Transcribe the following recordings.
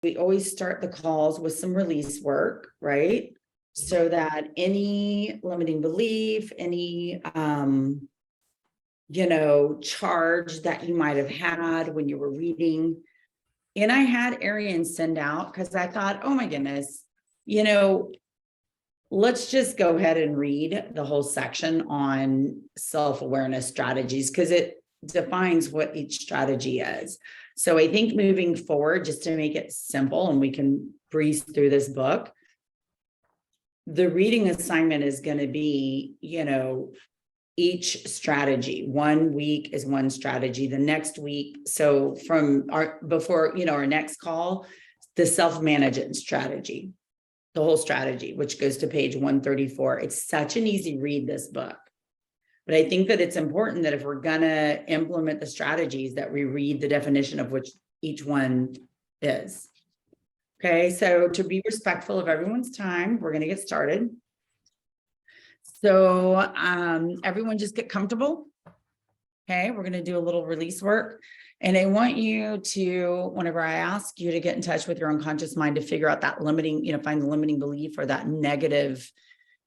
we always start the calls with some release work, right? So that any limiting belief, any, charge that you might have had when you were reading. And I had Arian send out because I thought, oh my goodness, let's just go ahead and read the whole section on self-awareness strategies because it defines what each strategy is. So I think moving forward, just to make it simple and we can breeze through this book, the reading assignment is going to be, each strategy. 1 week is one strategy. The next week, so from our next call, the self-management strategy, the whole strategy, which goes to page 134. It's such an easy read, this book. But I think that it's important that if we're gonna implement the strategies, that we read the definition of which each one is. Okay, so to be respectful of everyone's time, we're gonna get started. So everyone just get comfortable. Okay, we're going to do a little release work. And I want you to, whenever I ask you to get in touch with your unconscious mind to figure out that limiting, find the limiting belief or that negative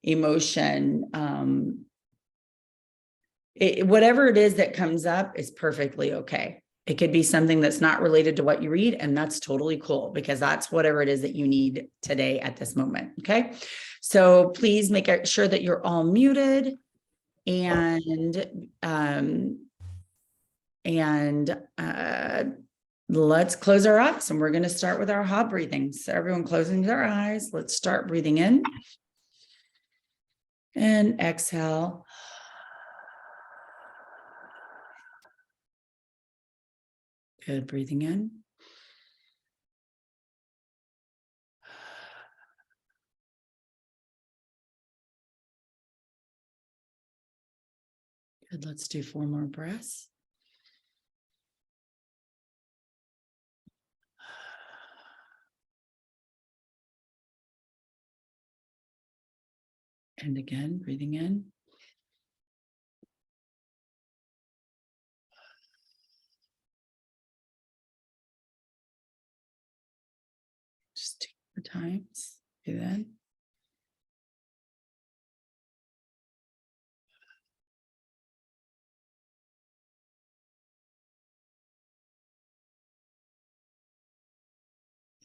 emotion, whatever it is that comes up is perfectly okay. It could be something that's not related to what you read, and that's totally cool because that's whatever it is that you need today at this moment. Okay. So please make sure that you're all muted and let's close our eyes, and we're going to start with our hot breathing. So everyone closing their eyes, let's start breathing in and exhale. Good. Breathing in. Good. Let's do 4 more breaths. And again, breathing in. Just 2 more times. Breathe in.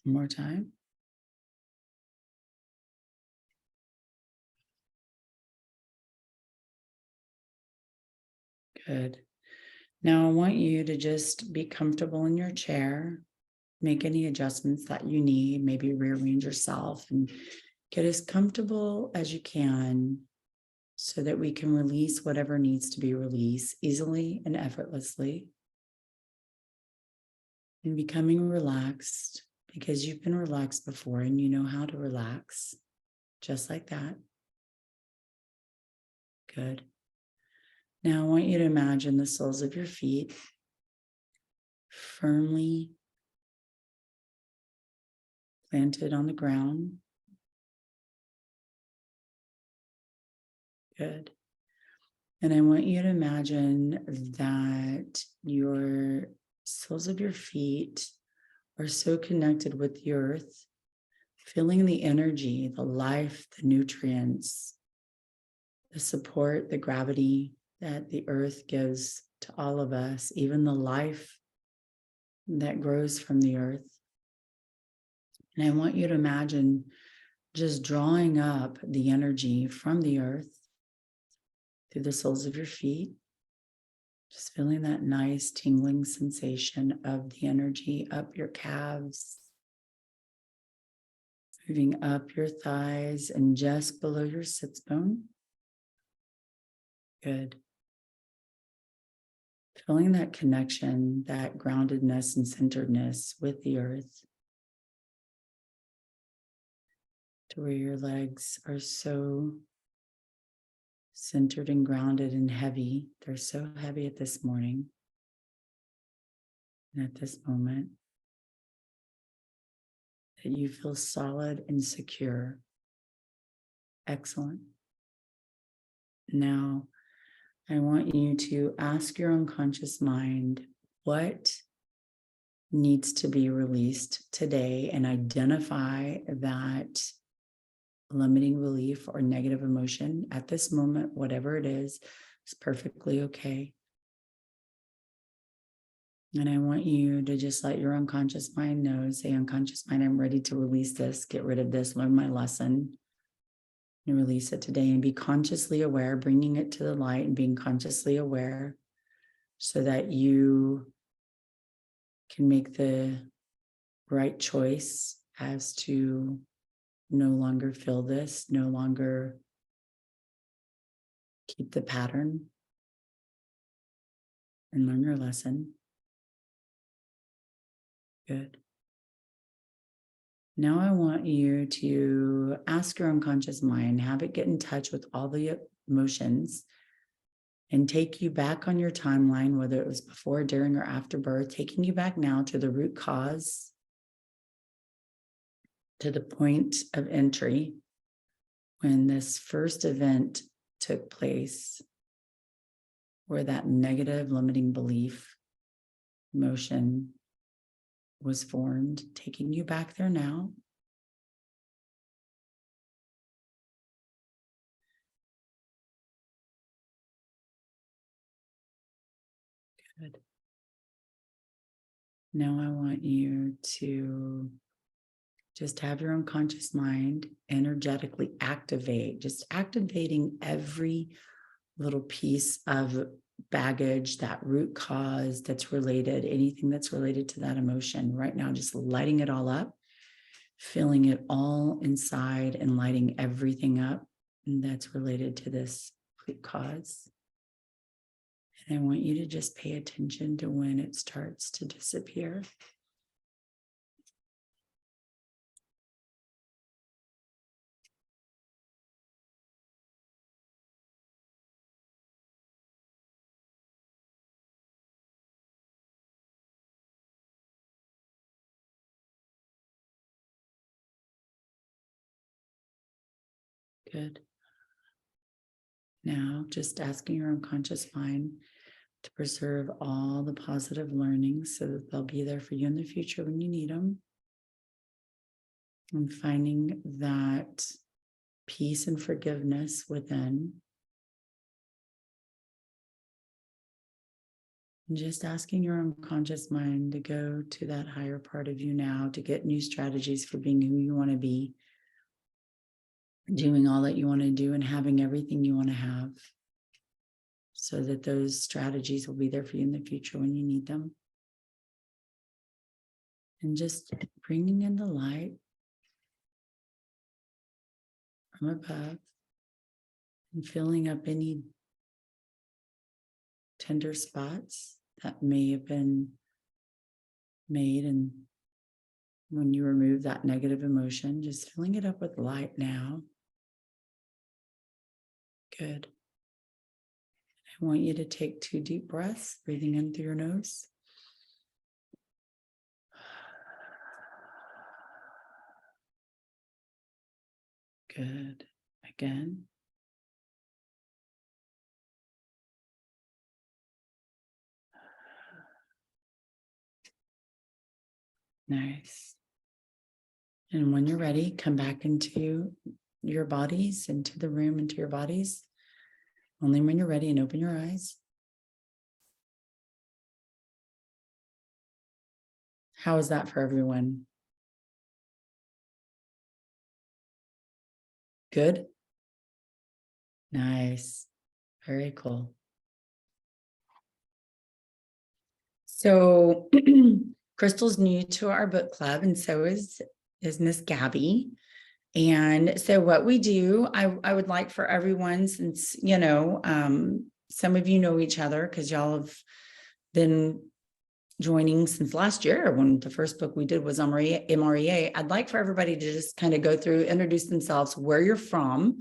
One more time. Good. Now I want you to just be comfortable in your chair. Make any adjustments that you need, maybe rearrange yourself and get as comfortable as you can so that we can release whatever needs to be released easily and effortlessly. And becoming relaxed because you've been relaxed before and you know how to relax just like that. Good. Now I want you to imagine the soles of your feet firmly planted on the ground. Good. And I want you to imagine that your soles of your feet are so connected with the earth, feeling the energy, the life, the nutrients, the support, the gravity that the earth gives to all of us, even the life that grows from the earth. And I want you to imagine just drawing up the energy from the earth through the soles of your feet, just feeling that nice tingling sensation of the energy up your calves, moving up your thighs and just below your sits bone. Good. Feeling that connection, that groundedness and centeredness with the earth, to where your legs are so centered and grounded and heavy. They're so heavy at this morning and at this moment that you feel solid and secure. Excellent. Now, I want you to ask your unconscious mind, what needs to be released today, and identify that limiting belief or negative emotion at this moment, whatever it is perfectly okay. And I want you to just let your unconscious mind know, say, unconscious mind, I'm ready to release this, get rid of this, learn my lesson, and release it today, and be consciously aware, bringing it to the light and being consciously aware so that you can make the right choice as to no longer feel this, no longer keep the pattern, and learn your lesson. Good. Now I want you to ask your unconscious mind, have it get in touch with all the emotions and take you back on your timeline, whether it was before, during, or after birth, taking you back now to the root cause, to the point of entry when this first event took place, where that negative limiting belief emotion was formed, taking you back there now. Good. Now I want you to just have your unconscious mind energetically activate, just activating every little piece of baggage, that root cause that's related, anything that's related to that emotion right now, just lighting it all up, filling it all inside and lighting everything up that's related to this root cause. And I want you to just pay attention to when it starts to disappear. Good. Now, just asking your unconscious mind to preserve all the positive learnings so that they'll be there for you in the future when you need them. And finding that peace and forgiveness within. And just asking your unconscious mind to go to that higher part of you now to get new strategies for being who you want to be, doing all that you want to do, and having everything you want to have, so that those strategies will be there for you in the future when you need them. And just bringing in the light from above and filling up any tender spots that may have been made. And when you remove that negative emotion, just filling it up with light now. Good. I want you to take 2 deep breaths, breathing in through your nose. Good. Again. Nice. And when you're ready, come back into your bodies, into the room, into your bodies. Only when you're ready, and open your eyes. How is that for everyone? Good? Nice. Very cool. So Crystal's new to our book club, and so is Miss Gabby. And so what we do, I would like for everyone, since, some of you know each other because y'all have been joining since last year when the first book we did was MREA. I'd like for everybody to just kind of go through, introduce themselves, where you're from.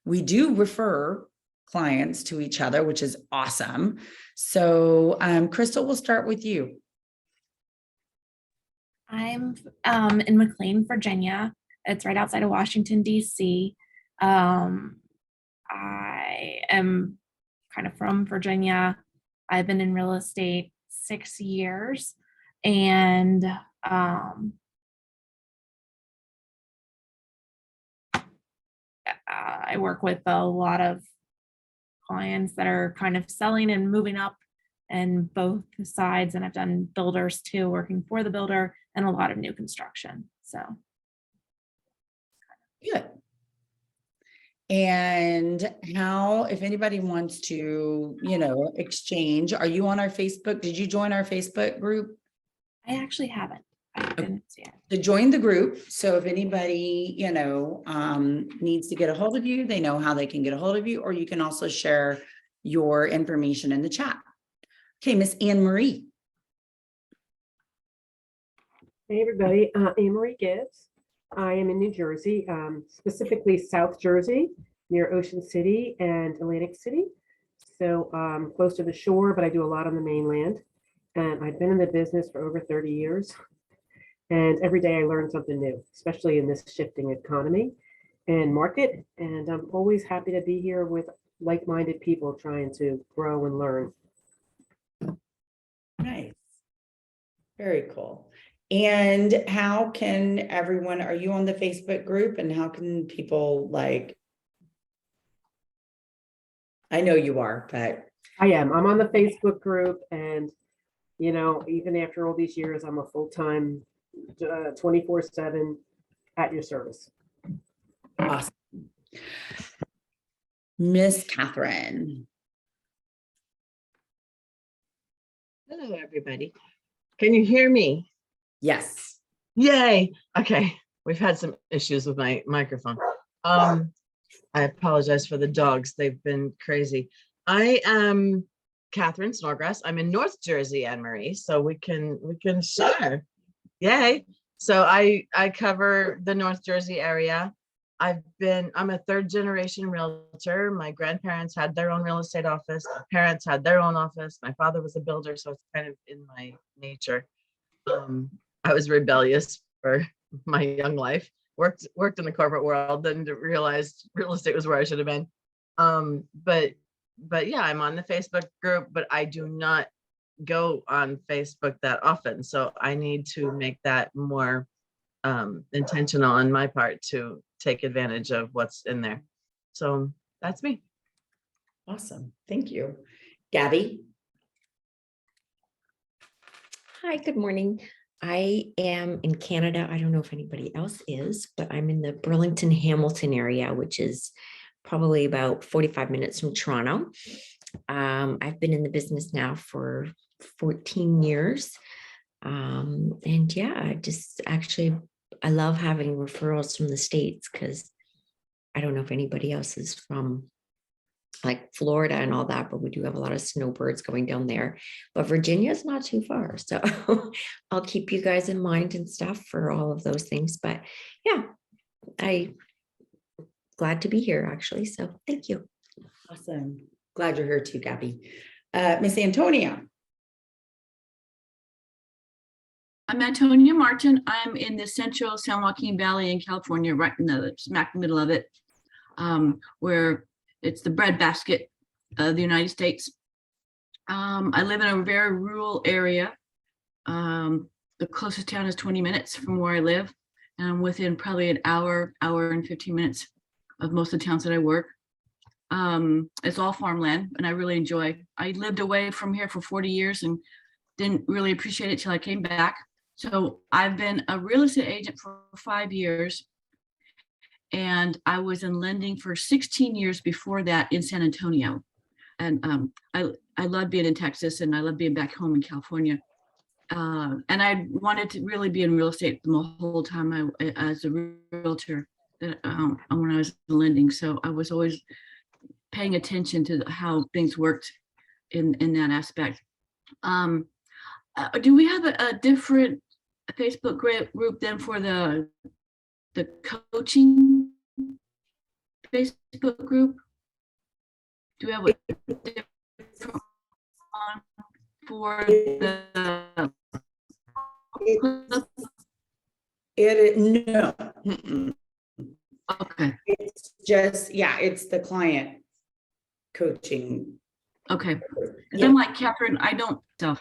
We do refer clients to each other, which is awesome. So Crystal, we'll start with you. I'm in McLean, Virginia. It's right outside of Washington, D.C. I am kind of from Virginia. I've been in real estate 6 years. And I work with a lot of clients that are kind of selling and moving up and both sides. And I've done builders too, working for the builder, and a lot of new construction. So Good. And how, if anybody wants to, exchange, are you on our Facebook? Did you join our Facebook group? I actually haven't. I didn't see it. To join the group. So if anybody, needs to get a hold of you, they know how they can get a hold of you, or you can also share your information in the chat. Okay, Miss Anne Marie. Hey everybody, Anne Marie Gibbs. I am in New Jersey, specifically South Jersey, near Ocean City and Atlantic City. So close to the shore, but I do a lot on the mainland. And I've been in the business for over 30 years. And every day I learn something new, especially in this shifting economy and market. And I'm always happy to be here with like-minded people trying to grow and learn. Nice. Very cool. And how can everyone, are you on the Facebook group, and how can people I know you are, but. I am. I'm on the Facebook group, and even after all these years, I'm a full-time 24/7 at your service. Awesome. Miss Catherine. Hello, everybody. Can you hear me? Yes. Yay. Okay. We've had some issues with my microphone. I apologize for the dogs. They've been crazy. I am Catherine Snodgrass. I'm in North Jersey, Anne Marie, so we can share. Yay. So I cover the North Jersey area. I'm a third generation realtor. My grandparents had their own real estate office. My parents had their own office. My father was a builder, so it's kind of in my nature. I was rebellious for my young life. Worked in the corporate world, then realized real estate was where I should have been. But yeah, I'm on the Facebook group, but I do not go on Facebook that often. So I need to make that more intentional on my part to take advantage of what's in there. So that's me. Awesome. Thank you. Gabby. Hi, good morning. I am in Canada. I don't know if anybody else is, but I'm in the Burlington Hamilton area, which is probably about 45 minutes from Toronto. I've been in the business now for 14 years. And yeah, I love having referrals from the States, because I don't know if anybody else is from like Florida and all that, but we do have a lot of snowbirds going down there. But Virginia is not too far. So I'll keep you guys in mind and stuff for all of those things. But yeah, I'm glad to be here actually. So thank you. Awesome. Glad you're here too, Gabby. Miss Antonia. I'm Antonia Martin. I'm in the central San Joaquin Valley in California, right in the smack middle of it, where it's the breadbasket of the United States. I live in a very rural area. The closest town is 20 minutes from where I live, and I'm within probably an hour and 15 minutes of most of the towns that I work. It's all farmland, and I really enjoy. I lived away from here for 40 years and didn't really appreciate it till I came back. So I've been a real estate agent for 5 years, and I was in lending for 16 years before that in San Antonio. And I love being in Texas, and I love being back home in California. And I wanted to really be in real estate the whole time as a realtor when I was lending. So I was always paying attention to how things worked in that aspect. Do we have a different Facebook group then for the coaching Facebook group? Do we have a different one for the? No. Mm-mm. Okay. It's just, it's the client coaching. Okay. Yeah. I'm like Catherine, I don't stuff.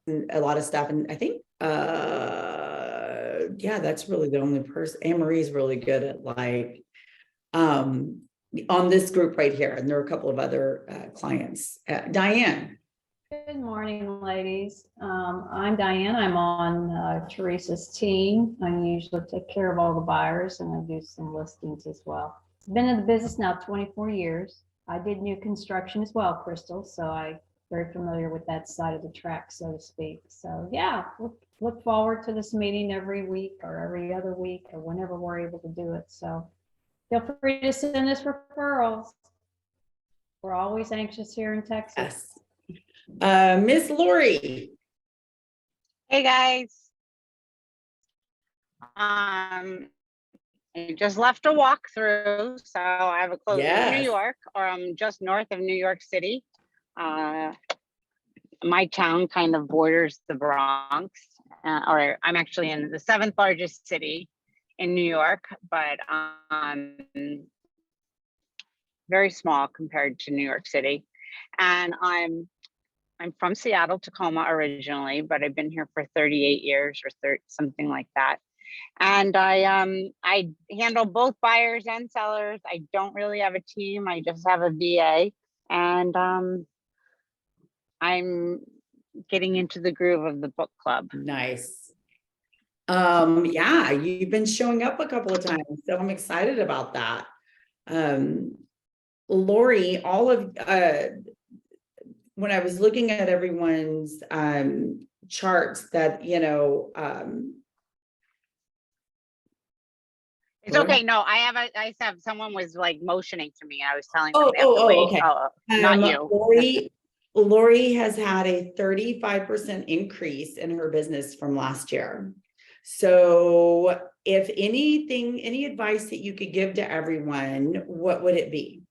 A lot of stuff. And I think Yeah, that's really the only person. Anne Marie's really good at like, on this group right here, and there are a couple of other clients. Diane. Good morning, ladies. I'm Diane. I'm on Teresa's team. I usually take care of all the buyers and I do some listings as well. I've been in the business now 24 years. I did new construction as well, Crystal, so I'm very familiar with that side of the track, so to speak. So yeah, look forward to this meeting every week or every other week or whenever we're able to do it. So feel free to send us referrals. We're always anxious here in Texas. Yes. Miss Lori. Hey guys. I just left a walkthrough, so I have a close in New Yes. York, or I'm just north of New York City. My town kind of borders the Bronx, or I'm actually in the 7th largest city in New York, but very small compared to New York City. And I'm from Seattle, Tacoma originally, but I've been here for 38 years or something like that. And I handle both buyers and sellers. I don't really have a team. I just have a VA, and I'm getting into the groove of the book club. Nice. Yeah, you've been showing up a couple of times, so I'm excited about that. Lori, all of when I was looking at everyone's charts that, you know, It's okay. No, I have someone was like motioning to me. I was telling them Oh, they have to wait. okay. Not you. Lori has had a 35% increase in her business from last year. So if anything, any advice that you could give to everyone, what would it be?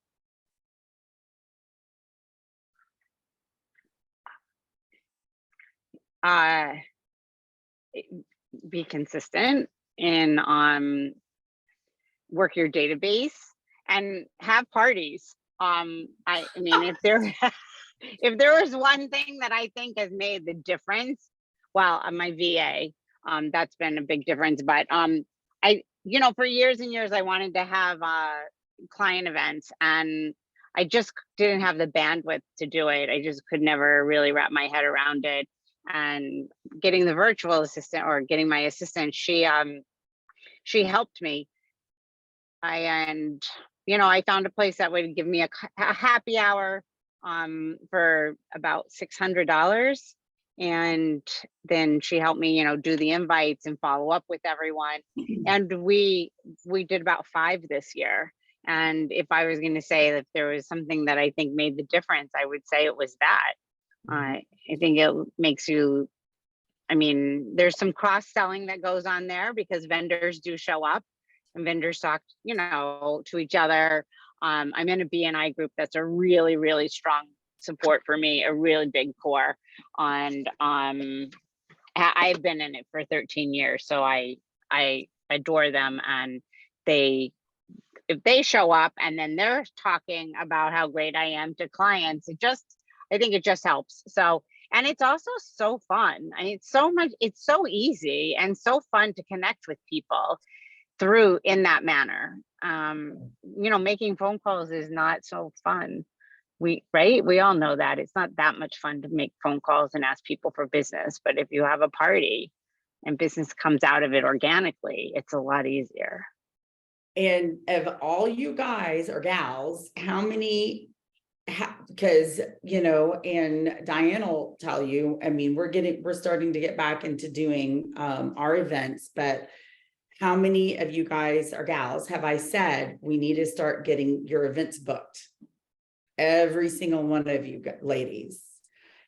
Be consistent and work your database and have parties. I mean, if there if there was one thing that I think has made the difference, well, my VA, that's been a big difference. But you know, for years and years, I wanted to have client events, and I just didn't have the bandwidth to do it. I just could never really wrap my head around it. And getting the virtual assistant, or getting my assistant, she helped me. And you know, I found a place that would give me a happy hour for about $600, and then she helped me, you know, do the invites and follow up with everyone. And we did about 5 this year. And if I was going to say that there was something that I think made the difference, I would say it was that. I think it makes you, I mean, there's some cross-selling that goes on there because vendors do show up and vendors talk, you know, to each other. I'm in a BNI group that's a really, really strong support for me, a really big core. And I've been in it for 13 years, so I adore them. And if they show up and then they're talking about how great I am to clients, I think it just helps. So, and it's also so fun. I mean, it's so easy and so fun to connect with people through in that manner. You know, making phone calls is not so fun. We all know that it's not that much fun to make phone calls and ask people for business. But if you have a party and business comes out of it organically, it's a lot easier. And of all you guys or gals, how many, because, you know, and Diane will tell you, I mean, we're starting to get back into doing our events, but how many of you guys or gals have I said, we need to start getting your events booked? Every single one of you ladies.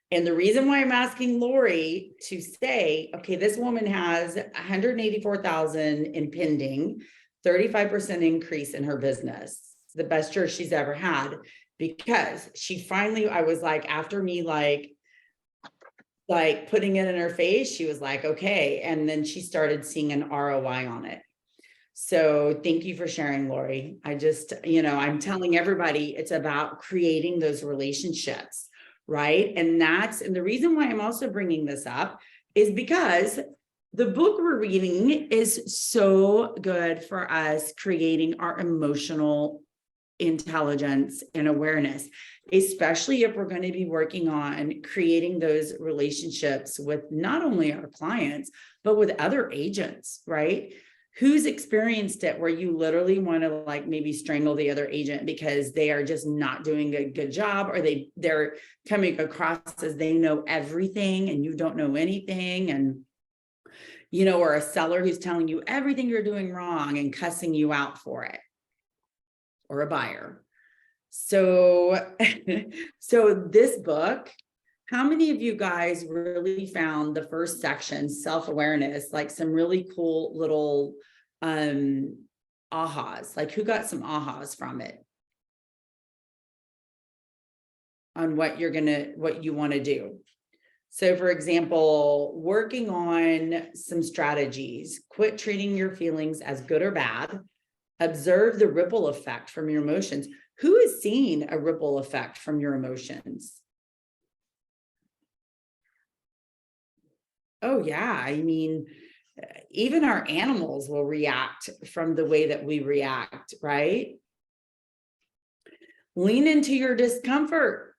And the reason why I'm asking Lori to say, okay, this woman has 184,000 in pending, 35% increase in her business, the best year she's ever had, because she finally, I was like, after me, like putting it in her face, she was like, okay. And then she started seeing an ROI on it. So thank you for sharing, Lori. I just, you know, I'm telling everybody it's about creating those relationships, right? And the reason why I'm also bringing this up, is because the book we're reading is so good for us creating our emotional intelligence and awareness, especially if we're going to be working on creating those relationships with not only our clients, but with other agents, right? Who's experienced it where you literally want to like maybe strangle the other agent because they are just not doing a good job, or they're coming across as they know everything and you don't know anything, and you know, or a seller who's telling you everything you're doing wrong and cussing you out for it, or a buyer. So, so this book, how many of you guys really found the first section, self-awareness, like some really cool little ahas? Like, who got some ahas from it on what you want to do? So for example, working on some strategies, quit treating your feelings as good or bad, observe the ripple effect from your emotions. Who is seeing a ripple effect from your emotions? Oh yeah, I mean, even our animals will react from the way that we react, right? Lean into your discomfort.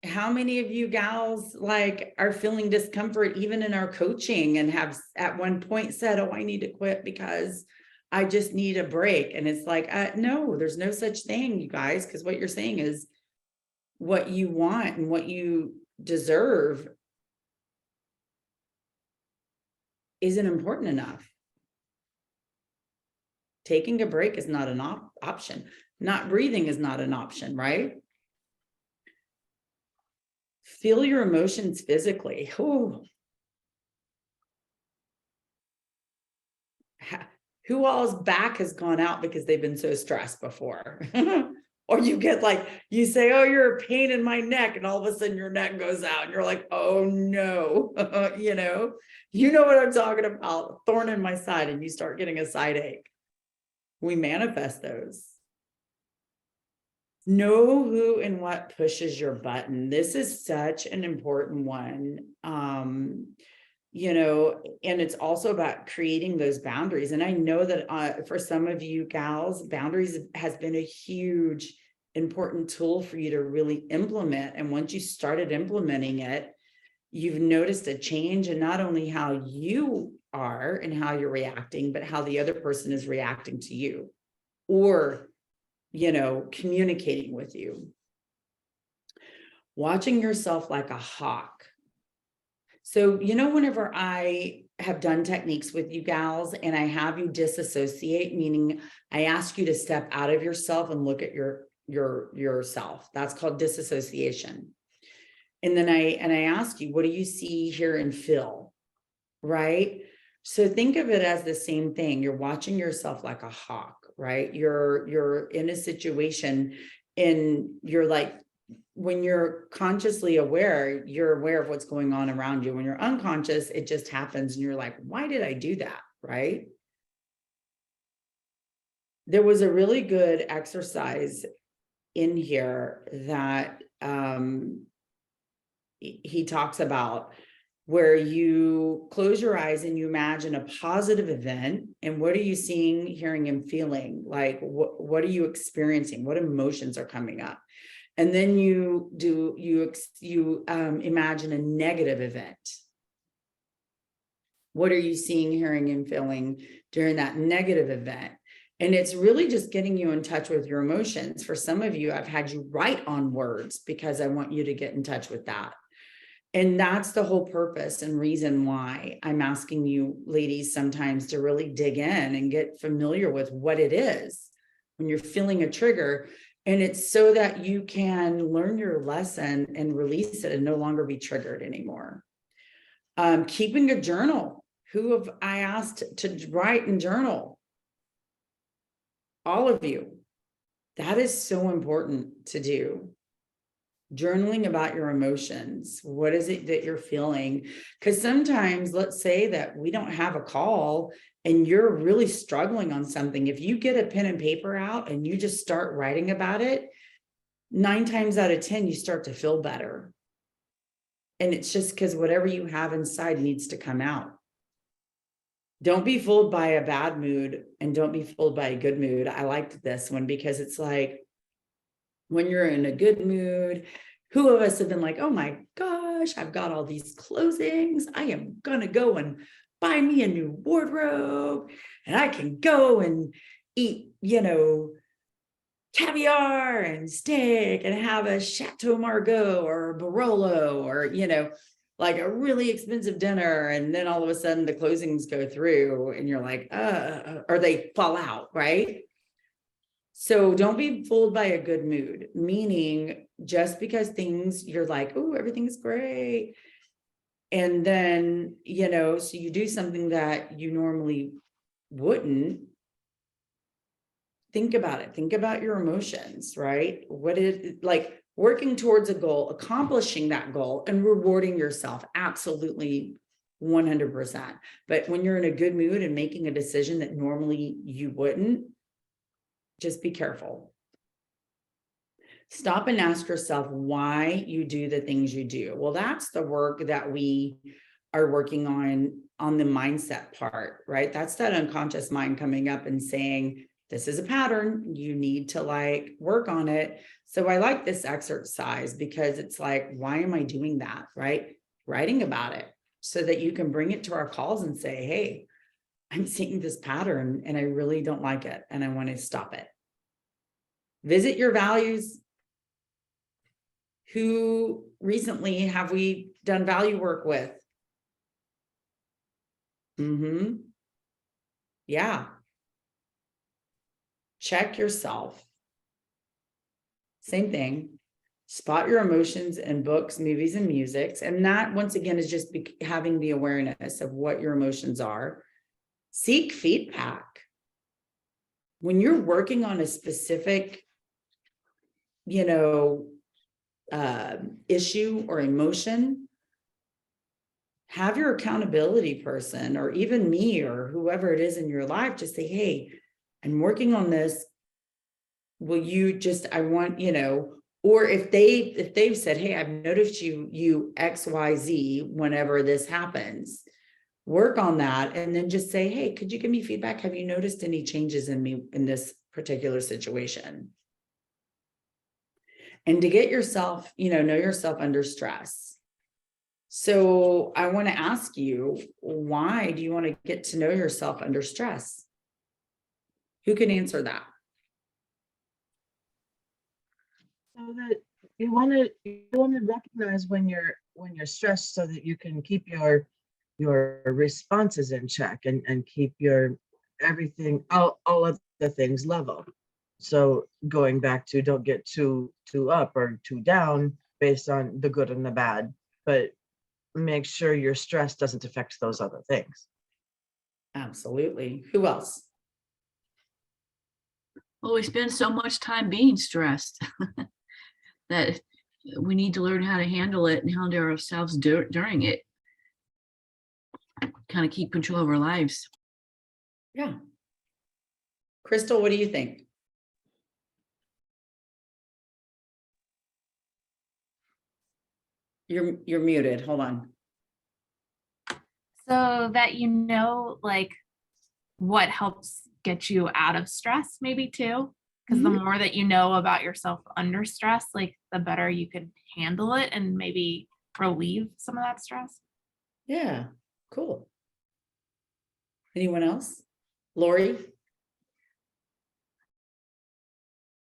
How many of you gals like are feeling discomfort even in our coaching and have at one point said, oh, I need to quit because I just need a break? And it's like, no, there's no such thing, you guys, because what you're saying is what you want and what you deserve isn't important enough. Taking a break is not an option. Not breathing is not an option, right? Feel your emotions physically. Ooh. Who all's back has gone out because they've been so stressed before? Or you get like, you say, oh, you're a pain in my neck, and all of a sudden your neck goes out and you're like, oh no, you know what I'm talking about, thorn in my side, and you start getting a side ache. We manifest those. Know who and what pushes your button. This is such an important one. You know, and it's also about creating those boundaries. And I know that for some of you gals, boundaries has been a huge, important tool for you to really implement. And once you started implementing it, you've noticed a change in not only how you are and how you're reacting, but how the other person is reacting to you, or, you know, communicating with you. Watching yourself like a hawk. So, you know, whenever I have done techniques with you gals and I have you disassociate, meaning I ask you to step out of yourself and look at yourself, that's called disassociation. And then I ask you, what do you see, hear, and feel, right? So think of it as the same thing. You're watching yourself like a hawk, right? You're in a situation and you're like, when you're consciously aware, you're aware of what's going on around you. When you're unconscious, it just happens and you're like, why did I do that? Right? There was a really good exercise in here that he talks about, where you close your eyes and you imagine a positive event. And what are you seeing, hearing, and feeling? Like, what are you experiencing? What emotions are coming up? And then you imagine a negative event. What are you seeing, hearing, and feeling during that negative event? And it's really just getting you in touch with your emotions. For some of you, I've had you write on words because I want you to get in touch with that. And that's the whole purpose and reason why I'm asking you ladies sometimes to really dig in and get familiar with what it is when you're feeling a trigger. And it's so that you can learn your lesson and release it and no longer be triggered anymore. Keeping a journal. Who have I asked to write and journal? All of you. That is so important to do. Journaling about your emotions. What is it that you're feeling? Because sometimes, let's say that we don't have a call and you're really struggling on something. If you get a pen and paper out and you just start writing about it, 9 times out of 10, you start to feel better. And it's just because whatever you have inside needs to come out. Don't be fooled by a bad mood and don't be fooled by a good mood. I liked this one because it's like when you're in a good mood, who of us have been like, oh my gosh, I've got all these closings. I am going to go and buy me a new wardrobe and I can go and eat, caviar and steak and have a Chateau Margaux or a Barolo or, like a really expensive dinner. And then all of a sudden the closings go through and you're like, or they fall out, right? So don't be fooled by a good mood, meaning just because you're like, oh, everything's great. And then, so you do something that you normally wouldn't. Think about it. Think about your emotions, right? What is like working towards a goal, accomplishing that goal and rewarding yourself. Absolutely 100%. But when you're in a good mood and making a decision that normally you wouldn't, just be careful. Stop and ask yourself why you do the things you do. Well, that's the work that we are working on the mindset part, right? That's that unconscious mind coming up and saying, this is a pattern, you need to work on it. So I like this exercise because it's like, why am I doing that, right? Writing about it so that you can bring it to our calls and say, hey, I'm seeing this pattern and I really don't like it and I want to stop it. Visit your values. Who recently have we done value work with? Yeah. Check yourself. Same thing. Spot your emotions in books, movies, and music. And that, once again, is just having the awareness of what your emotions are. Seek feedback. When you're working on a specific, issue or emotion, have your accountability person or even me or whoever it is in your life just say, hey, I'm working on this. Will you I want, or if they've said, hey, I've noticed you XYZ whenever this happens, work on that. And then just say, hey, could you give me feedback? Have you noticed any changes in me in this particular situation? And to get yourself, know yourself under stress. So I want to ask you, why do you want to get to know yourself under stress? Who can answer that? So that you want to recognize when you're stressed so that you can keep your responses in check and keep your everything, all of the things level. So going back to don't get too up or too down based on the good and the bad, but make sure your stress doesn't affect those other things. Absolutely. Who else? Well, we spend so much time being stressed that we need to learn how to handle it and handle ourselves during it. Kind of keep control of our lives. Yeah. Crystal, what do you think? You're muted. Hold on. So that what helps get you out of stress, maybe too. Because the more that you know about yourself under stress, the better you could handle it and maybe relieve some of that stress. Yeah, cool. Anyone else? Lori?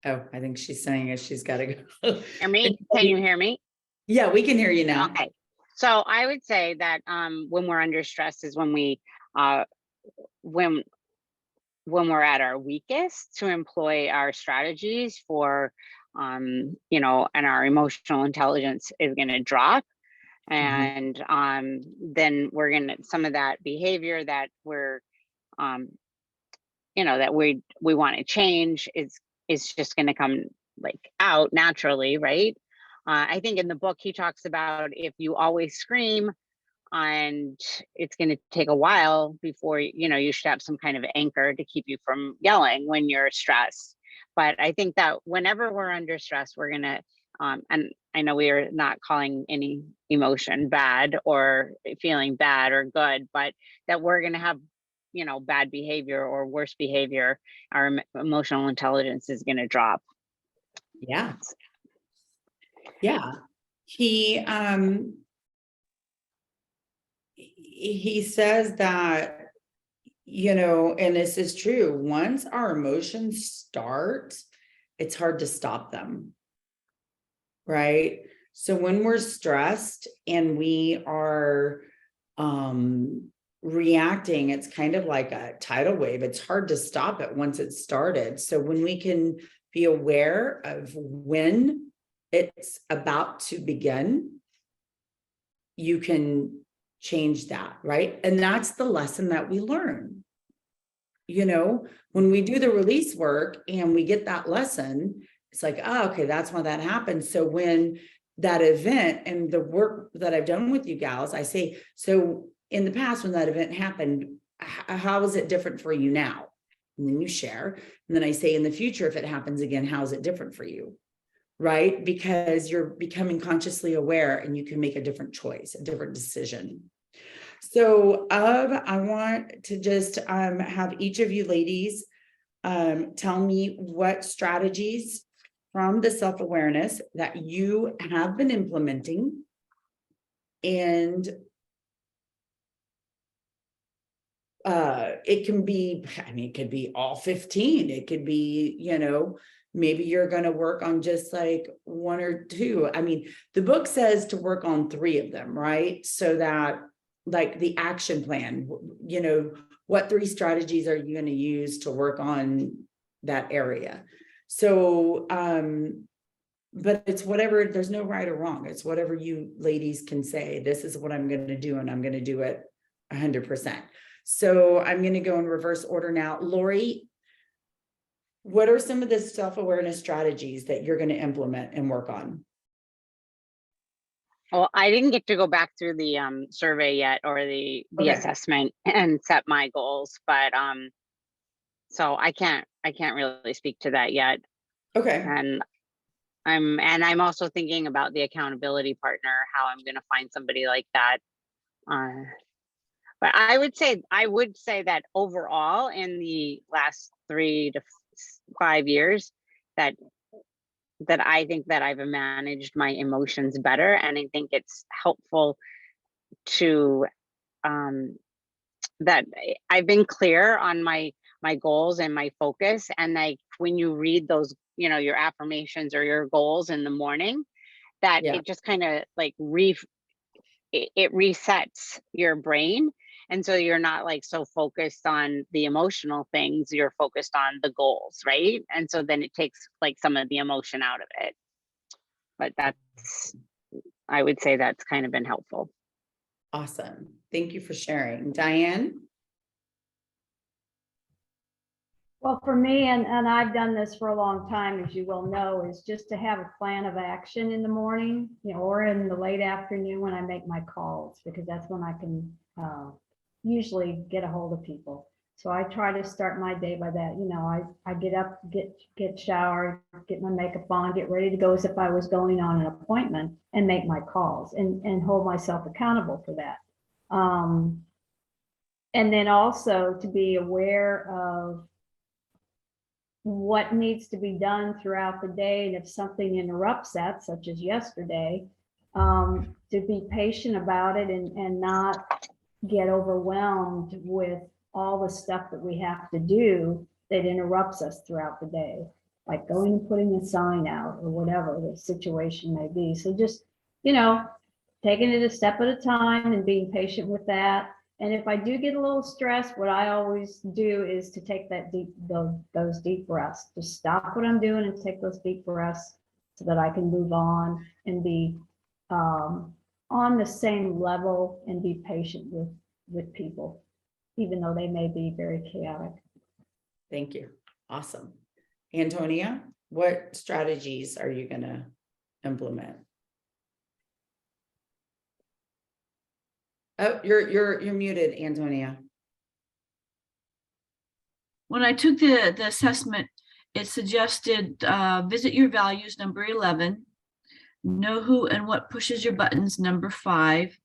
Oh, I think she's saying it. She's got to go. Hear me? Can you hear me? Yeah, we can hear you now. Okay. So I would say that when we're under stress is when we when we're at our weakest, to employ our strategies for and our emotional intelligence is going to drop. And then we're going to, some of that behavior that we're that we want to change is just going to come out naturally, right? I think in the book he talks about if you always scream, and it's going to take a while before you should have some kind of anchor to keep you from yelling when you're stressed. But I think that whenever we're under stress, we're going to and I know we are not calling any emotion bad or feeling bad or good, but that we're going to have, you know, bad behavior or worse behavior, our emotional intelligence is going to drop. Yeah. Yeah. He says that, you know, and this is true, once our emotions start, it's hard to stop them. Right? So when we're stressed and we are reacting, it's kind of like a tidal wave. It's hard to stop it once it's started. So when we can be aware of when it's about to begin, you can change that, right? And that's the lesson that we learn. You know, when we do the release work and we get that lesson, it's like, oh, okay, that's why that happened. So when that event and the work that I've done with you gals, I say, so in the past, when that event happened, how is it different for you now? And then you share. And then I say, in the future, if it happens again, how is it different for you? Right? Because you're becoming consciously aware and you can make a different choice, a different decision. So I want to just have each of you ladies tell me what strategies from the self-awareness that you have been implementing, and it can be, I mean, it could be all 15. It could be, you know, maybe you're going to work on just like 1 or 2. I mean, the book says to work on 3 of them, right? So that, like, the action plan, you know, what 3 strategies are you going to use to work on that area? So, but it's whatever, there's no right or wrong. It's whatever you ladies can say, this is what I'm going to do, and I'm going to do it 100%. So I'm going to go in reverse order now. Lori, what are some of the self-awareness strategies that you're going to implement and work on? Well, I didn't get to go back through the survey yet, or the Okay. assessment and set my goals, but so I can't really speak to that yet. Okay. And I'm also thinking about the accountability partner, how I'm going to find somebody like that. But I would say that overall, in the last 3 to 5 years, that I think that I've managed my emotions better, and I think it's helpful to that I've been clear on my goals and my focus. And like, when you read those, you know, your affirmations or your goals in the morning, that Yeah. it just kind of like it resets your brain. And so you're not like so focused on the emotional things, you're focused on the goals, right? And so then it takes like some of the emotion out of it. But I would say that's kind of been helpful. Awesome. Thank you for sharing. Diane? Well, for me, and I've done this for a long time, as you well know, is just to have a plan of action in the morning, you know, or in the late afternoon when I make my calls, because that's when I can usually get a hold of people. So I try to start my day by that. You know, I get up, get showered, get my makeup on, get ready to go as if I was going on an appointment, and make my calls and hold myself accountable for that. And then also to be aware of what needs to be done throughout the day. And if something interrupts that, such as yesterday, to be patient about it and not get overwhelmed with all the stuff that we have to do that interrupts us throughout the day, like going and putting a sign out or whatever the situation may be. So just, you know, taking it a step at a time and being patient with that. And if I do get a little stressed, what I always do is to take that those deep breaths, just stop what I'm doing and take those deep breaths so that I can move on and be on the same level and be patient with people, even though they may be very chaotic. Thank you. Awesome. Antonia, what strategies are you going to implement? Oh, you're muted, Antonia. When I took the assessment, it suggested visit your values, number 11, know who and what pushes your buttons, number 5,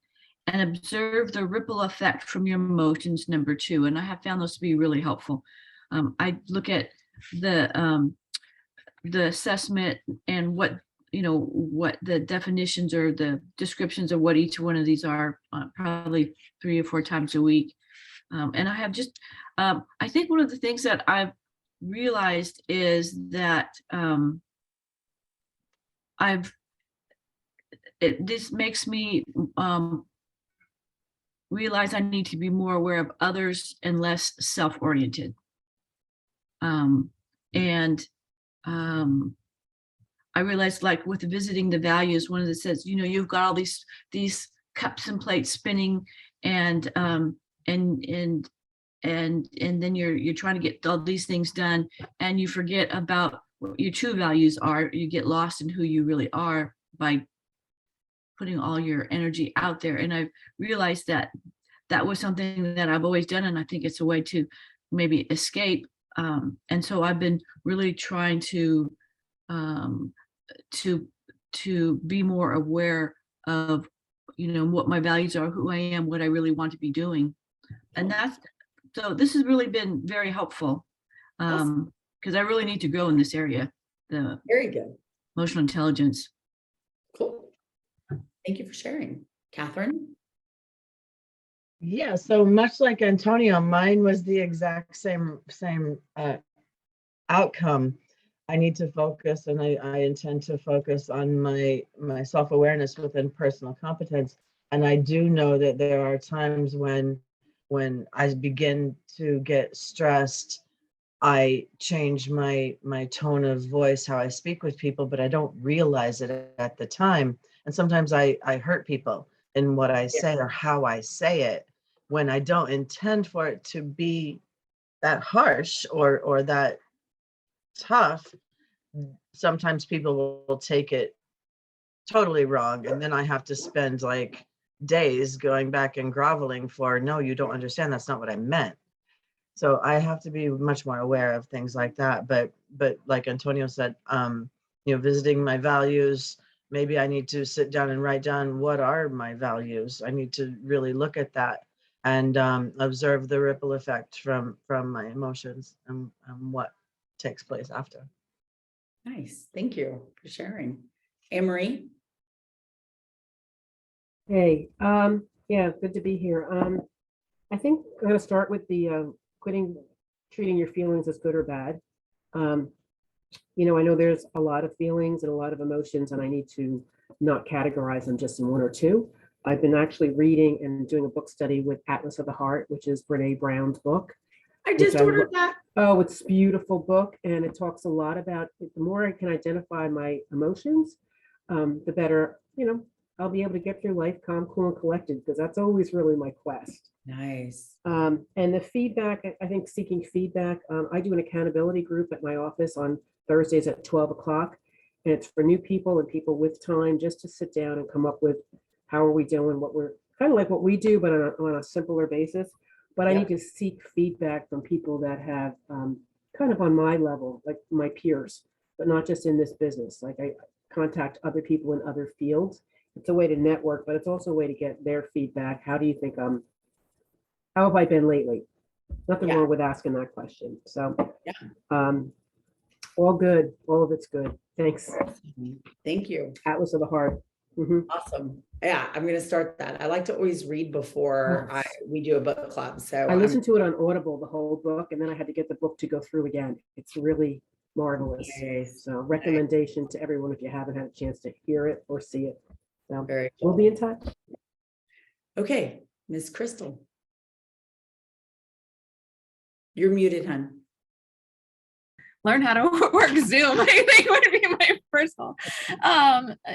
and observe the ripple effect from your emotions, number 2. And I have found those to be really helpful. I look at the assessment and what the definitions or the descriptions of what each one of these are, probably 3 or 4 times a week. And I have just, I think one of the things that I've realized is that this makes me realize I need to be more aware of others and less self-oriented. I realized, like with visiting the values, one of the says, you've got all these cups and plates spinning, and then you're trying to get all these things done, and you forget about what your true values are. You get lost in who you really are by putting all your energy out there. And I've realized that was something that I've always done, and I think it's a way to maybe escape. And so I've been really trying to be more aware of, what my values are, who I am, what I really want to be doing. And so this has really been very helpful, because I really need to grow in this area, the Very good. emotional intelligence. Cool. Thank you for sharing. Catherine? Yeah, so much like Antonio, mine was the exact same outcome. I need to focus, and I intend to focus on my self-awareness within personal competence. And I do know that there are times when I begin to get stressed, I change my tone of voice, how I speak with people, but I don't realize it at the time. And sometimes I hurt people in what I say or how I say it, when I don't intend for it to be that harsh or that tough. Sometimes people will take it totally wrong, and then I have to spend like days going back and groveling for, no, you don't understand, that's not what I meant. So I have to be much more aware of things like that. But like Antonio said, visiting my values, maybe I need to sit down and write down, what are my values? I need to really look at that and observe the ripple effect from my emotions and what takes place after. Nice. Thank you for sharing. Anne-Marie? Hey, yeah, good to be here. I think I'm going to start with the quitting treating your feelings as good or bad. I know there's a lot of feelings and a lot of emotions, and I need to not categorize them just in one or two. I've been actually reading and doing a book study with Atlas of the Heart, which is Brene Brown's book. I just ordered that. Oh, it's a beautiful book, and it talks a lot about the more I can identify my emotions, the better, I'll be able to get through life calm, cool, and collected, because that's always really my quest. Nice. And the feedback, I think seeking feedback, I do an accountability group at my office on Thursdays at 12 o'clock. And it's for new people and people with time, just to sit down and come up with how are we doing, what we're kind of like what we do, but on a simpler basis. But I need to seek feedback from people that have kind of on my level, like my peers, but not just in this business. Like I contact other people in other fields. It's a way to network, but it's also a way to get their feedback. How do you think how have I been lately? Nothing wrong with asking that question. So all good. All of it's good. Thanks. Thank you. Atlas of the Heart. Mhm. Awesome. Yeah, I'm going to start that. I like to always read before we do a book club. So I listened to it on Audible, the whole book, and then I had to get the book to go through again. It's really marvelous. Nice. So recommendation to everyone if you haven't had a chance to hear it or see it. So Very we'll cool. be in touch. Okay, Miss Crystal. You're muted, hon. Learn how to work Zoom, I think would be my first goal.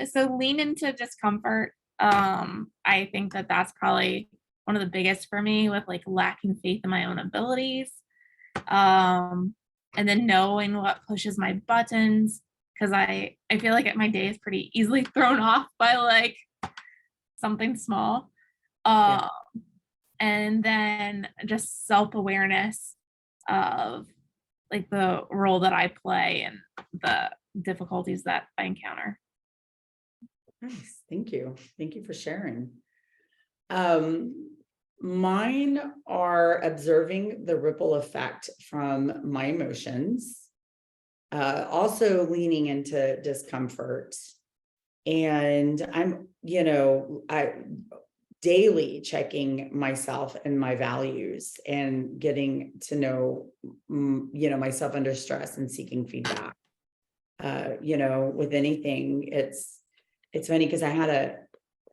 So lean into discomfort. I think that's probably one of the biggest for me, with like lacking faith in my own abilities. And then knowing what pushes my buttons, because I feel like my day is pretty easily thrown off by like something small. And then just self-awareness of like the role that I play and the difficulties that I encounter. Nice, thank you. Thank you for sharing. Mine are observing the ripple effect from my emotions. Also leaning into discomfort. And I'm, I daily checking myself and my values and getting to know, myself under stress and seeking feedback. With anything, it's funny because I had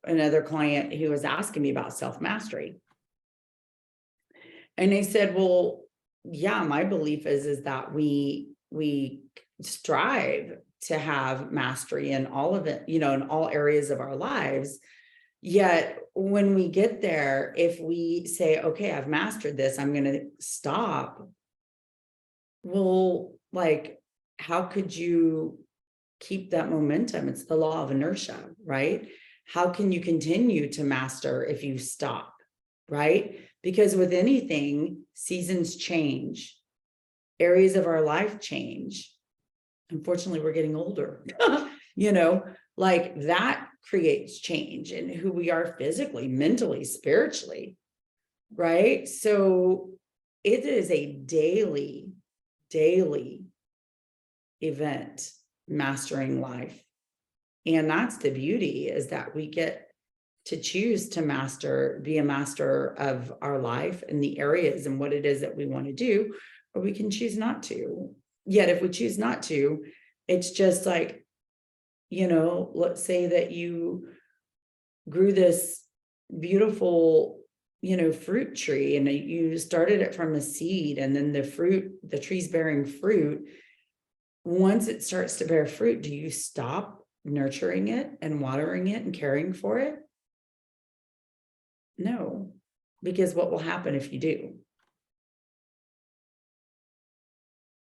another client who was asking me about self-mastery. And I said, well, yeah, my belief is that we strive to have mastery in all of it, in all areas of our lives. Yet when we get there, if we say, okay, I've mastered this, I'm going to stop. Well, like, how could you keep that momentum? It's the law of inertia, right? How can you continue to master if you stop, right? Because with anything, seasons change, areas of our life change. Unfortunately, we're getting older, like that creates change in who we are physically, mentally, spiritually, right? So it is a daily event, mastering life. And that's the beauty, is that we get to choose to be a master of our life and the areas and what it is that we want to do, or we can choose not to. Yet if we choose not to, it's just like, let's say that you grew this beautiful, fruit tree, and you started it from a seed, and then the tree's bearing fruit. Once it starts to bear fruit, do you stop nurturing it and watering it and caring for it? No, because what will happen if you do?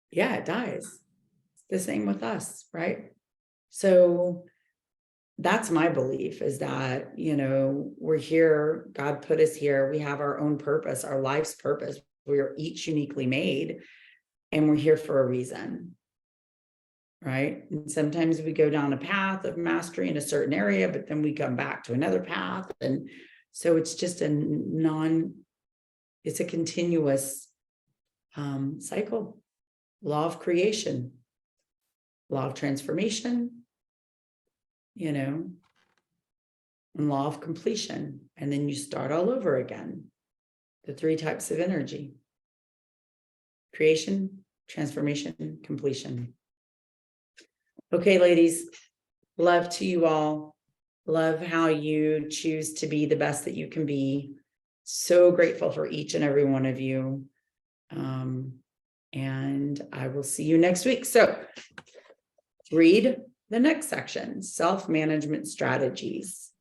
Yeah, it dies. It's the same with us, right? So that's my belief, is that, we're here, God put us here, we have our own purpose, our life's purpose. We are each uniquely made, and we're here for a reason, right? And sometimes we go down a path of mastery in a certain area, but then we come back to another path. And so it's just it's a continuous cycle. Law of creation, law of transformation, and law of completion. And then you start all over again. The 3 types of energy: creation, transformation, completion. Okay, ladies, love to you all. Love how you choose to be the best that you can be. So grateful for each and every one of you. And I will see you next week. So read the next section, self-management strategies.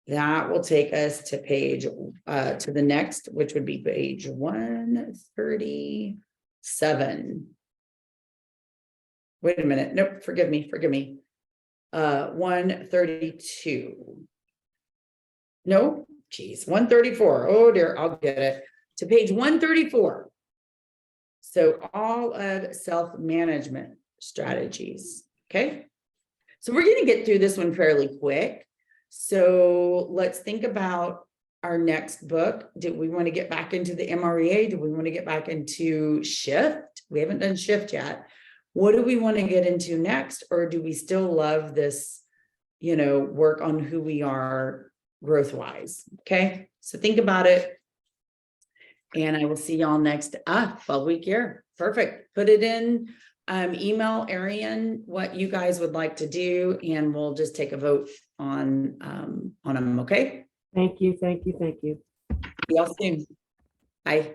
That will take us to to the next, which would be page 137. Wait a minute. Nope. Forgive me. 132. No, geez, 134. Oh dear, I'll get it. To page 134. So all of self-management strategies. Okay. So we're going to get through this one fairly quick. So let's think about our next book. Do we want to get back into the MREA? Do we want to get back into shift? We haven't done shift yet. What do we want to get into next? Or do we still love this, work on who we are growth-wise? Okay. So think about it. And I will see y'all next 12 week year. Perfect. Put it in, email Arian what you guys would like to do, and we'll just take a vote on them. Okay. Thank you. See y'all soon. Bye.